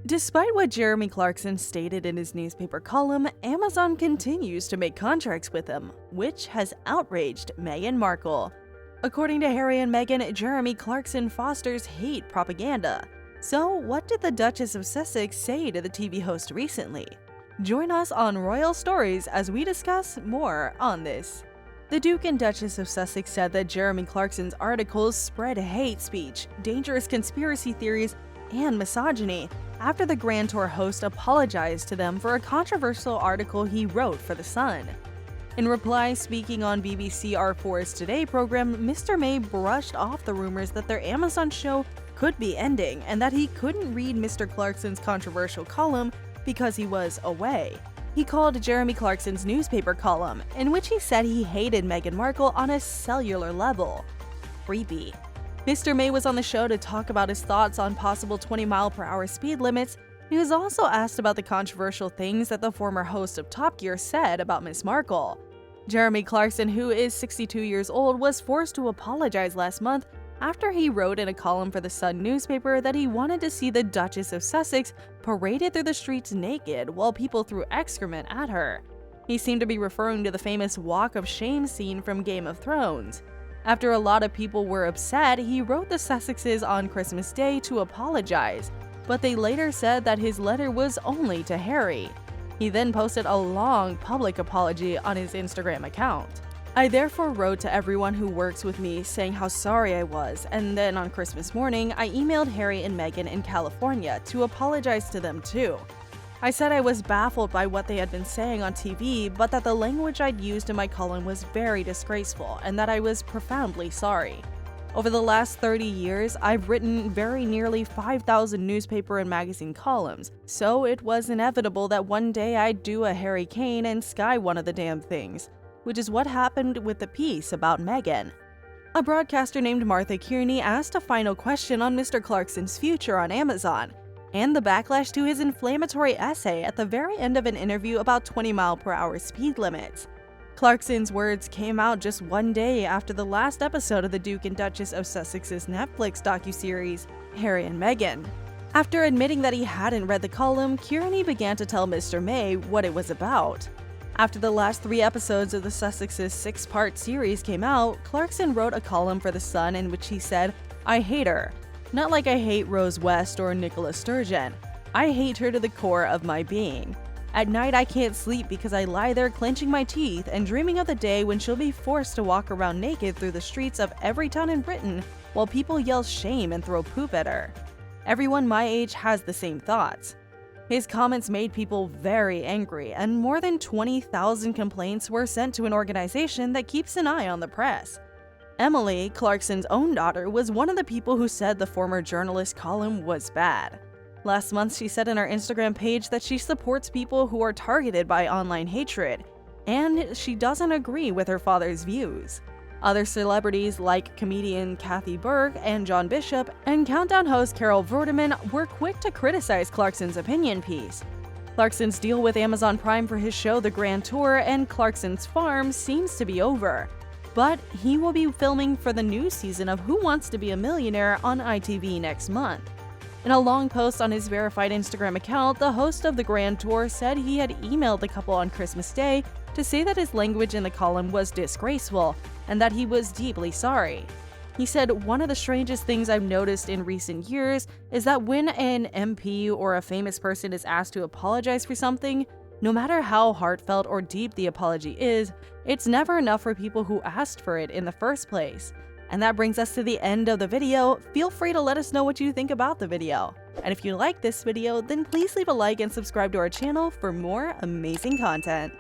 Despite what Jeremy Clarkson stated in his newspaper column, Amazon continues to make contracts with him, which has outraged Meghan Markle. According to Harry and Meghan, Jeremy Clarkson fosters hate propaganda. So, what did the Duchess of Sussex say to the TV host recently? Join us on Royal Stories as we discuss more on this. The Duke and Duchess of Sussex said that Jeremy Clarkson's articles spread hate speech, dangerous conspiracy theories, and misogyny after the Grand Tour host apologized to them for a controversial article he wrote for The Sun. In reply, speaking on BBC R4's Today program, Mr. May brushed off the rumors that their Amazon show could be ending and that he couldn't read Mr. Clarkson's controversial column because he was away. He called Jeremy Clarkson's newspaper column, in which he said he hated Meghan Markle on a cellular level. Creepy. Mr. May was on the show to talk about his thoughts on possible 20-mile-per-hour speed limits. He was also asked about the controversial things that the former host of Top Gear said about Miss Markle. Jeremy Clarkson, who is 62 years old, was forced to apologize last month after he wrote in a column for the Sun newspaper that he wanted to see the Duchess of Sussex paraded through the streets naked while people threw excrement at her. He seemed to be referring to the famous Walk of Shame scene from Game of Thrones. After a lot of people were upset, he wrote the Sussexes on Christmas Day to apologize, but they later said that his letter was only to Harry. He then posted a long public apology on his Instagram account. I therefore wrote to everyone who works with me saying how sorry I was, and then on Christmas morning, I emailed Harry and Meghan in California to apologize to them too. I said I was baffled by what they had been saying on TV, but that the language I'd used in my column was very disgraceful and that I was profoundly sorry. Over the last 30 years, I've written very nearly 5,000 newspaper and magazine columns, so it was inevitable that one day I'd do a Harry Kane and sky one of the damn things, which is what happened with the piece about Meghan. A broadcaster named Martha Kearney asked a final question on Mr. Clarkson's future on Amazon, and the backlash to his inflammatory essay at the very end of an interview about 20-mile-per-hour speed limits. Clarkson's words came out just one day after the last episode of the Duke and Duchess of Sussex's Netflix docuseries, Harry and Meghan. After admitting that he hadn't read the column, Kearney began to tell Mr. May what it was about. After the last 3 episodes of the Sussex's 6-part series came out, Clarkson wrote a column for The Sun in which he said, "I hate her. Not like I hate Rose West or Nicola Sturgeon. I hate her to the core of my being. At night I can't sleep because I lie there clenching my teeth and dreaming of the day when she'll be forced to walk around naked through the streets of every town in Britain while people yell shame and throw poop at her. Everyone my age has the same thoughts." His comments made people very angry, and more than 20,000 complaints were sent to an organization that keeps an eye on the press. Emily, Clarkson's own daughter, was one of the people who said the former journalist's column was bad. Last month, she said in her Instagram page that she supports people who are targeted by online hatred, and she doesn't agree with her father's views. Other celebrities like comedian Kathy Burke and John Bishop and Countdown host Carol Vorderman were quick to criticize Clarkson's opinion piece. Clarkson's deal with Amazon Prime for his show The Grand Tour and Clarkson's Farm seems to be over, but he will be filming for the new season of Who Wants to Be a Millionaire on ITV next month. In a long post on his verified Instagram account, the host of The Grand Tour said he had emailed the couple on Christmas Day to say that his language in the column was disgraceful and that he was deeply sorry. He said, "One of the strangest things I've noticed in recent years is that when an MP or a famous person is asked to apologize for something, no matter how heartfelt or deep the apology is, it's never enough for people who asked for it in the first place." And that brings us to the end of the video. Feel free to let us know what you think about the video. And if you like this video, then please leave a like and subscribe to our channel for more amazing content.